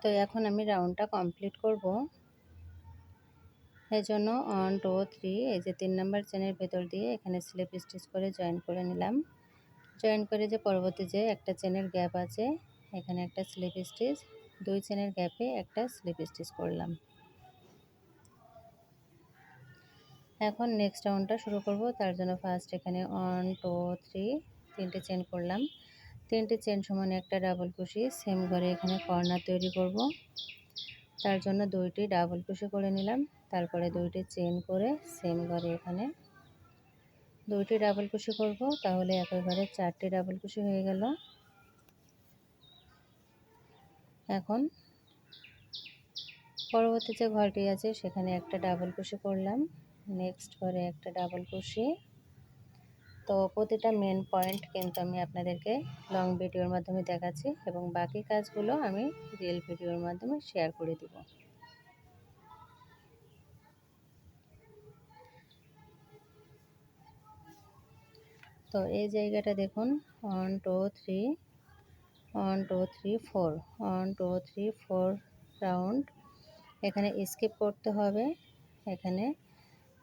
তো এখন আমি রাউন্ডটা কমপ্লিট করব। এই জন্য 1 2 3 এই যে 3 নাম্বার চেনের ভেতর দিয়ে এখানে স্লিপ স্টিচ করে জয়েন করে নিলাম। জয়েন করে যে পরবর্তী যে একটা চেনের গ্যাপ আছে এখানে একটা স্লিপ স্টিচ, 2 চেনের গ্যাপে একটা স্লিপ স্টিচ করলাম। এখন নেক্সট রাউন্ডটা শুরু করব। তার জন্য ফার্স্ট এখানে 1 2 3 তিনটে চেন করলাম। তিনটে চেন সমান একটা ডাবল কুশি সেম ঘরে এখানে কর্নার তৈরি করব। তার জন্য দুইটি ডাবল কুশি করে নিলাম। তারপরে দুইটি চেন করে সেম ঘরে এখানে দুইটি ডাবল কুশি করব। তাহলে একই ঘরে 4টি ডাবল কুশি হয়ে গেল। এখন পরবর্তী যে ঘরটি আছে সেখানে একটা ডাবল কুশি করলাম। নেক্সট ঘরে একটা ডাবল কুশি। তো প্রতিটা মেন পয়েন্ট কিন্তু আমি আপনাদেরকে লং ভিডিওর মাধ্যমে দেখাচ্ছি এবং বাকি কাজগুলো আমি রিয়েল ভিডিওর মাধ্যমে শেয়ার করে দিব। তো এই জায়গাটা দেখুন 1 2 3 1 2 3 4 1 2 3 4 রাউন্ড এখানে স্কিপ করতে হবে। এখানে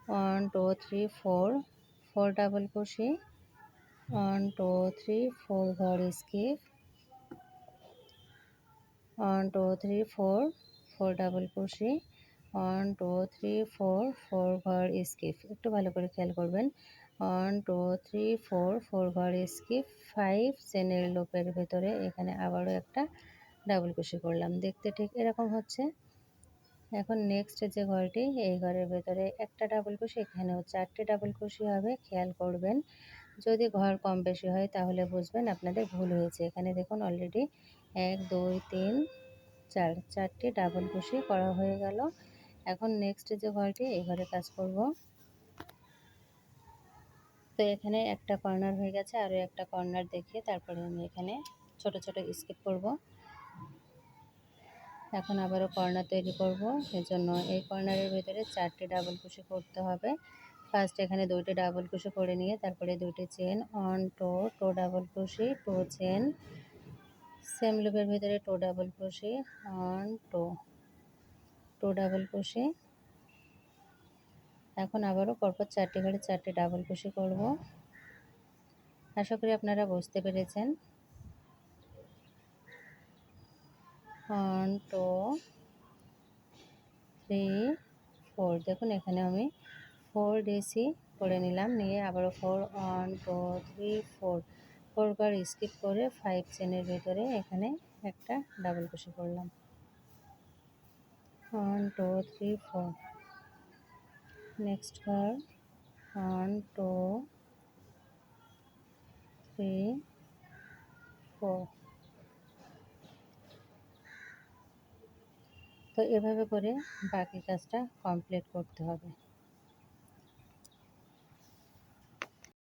1 2 3 4 4 ডাবল কুশি 1 2 3 4 ঘর স্কিপ 1 2 3 4 4 ডাবল কুশি 1 2 3 4 4 ঘর স্কিপ। একটু ভালো করে খেয়াল করবেন। 1 2 3 4 4 ঘর স্কিপ 5 চেনের লুপের ভেতরে এখানে আবারও একটা ডাবল কুশি করলাম। দেখতে ঠিক এরকম হচ্ছে। এখন নেক্সট যে ঘরটি এই ঘরের ভেতরে একটা ডাবল কুশি, এখানেও 4টি ডাবল কুশি হবে। খেয়াল করবেন, যদি ঘর কম বেশি হয় তাহলে বুঝবেন আপনাদের ভুল হয়েছে। এখানে দেখুন অলরেডি 1 2 3 4 4টি ডাবল কুশি করা হয়ে গেল। এখন নেক্সট যে ঘরটি এই ঘরে কাজ করব। তো এখানে একটা কর্নার হয়ে গেছে, আরও একটা কর্নার দেখিয়ে তারপরে আমি এখানে ছোট ছোট স্কিপ করব। এখন আবারও কর্নার তৈরি করব। এজন্য এই কর্নারের ভেতরে 4টি ডাবল কুশি করতে হবে। ফার্স্ট এখানে 2টি ডাবল কুশি করে নিয়ে তারপরে 2টি চেন 1 2 2 ডাবল কুশি 2 চেন সেম লুপের ভিতরে 2 ডাবল কুশি 1 2 2 ডাবল কুশি। এখন আবারও পরপর 4টি ঘরে 4টি ডাবল কুশি করব। আশা করি আপনারা বুঝতে পেরেছেন। 1 2 3 4 দেখুন এখানে আমি 4 ডিসি করে নিলাম, নিয়ে আবারও 4 1 2 3 4 4 বার স্কিপ করে 5 চেনের ভিতরে এখানে একটা ডাবল কুশি করলাম। 1 2 3 4 নেক্সট ঘর 1 2 3 4। তো এভাবে করে বাকি কাজটা কমপ্লিট করতে হবে।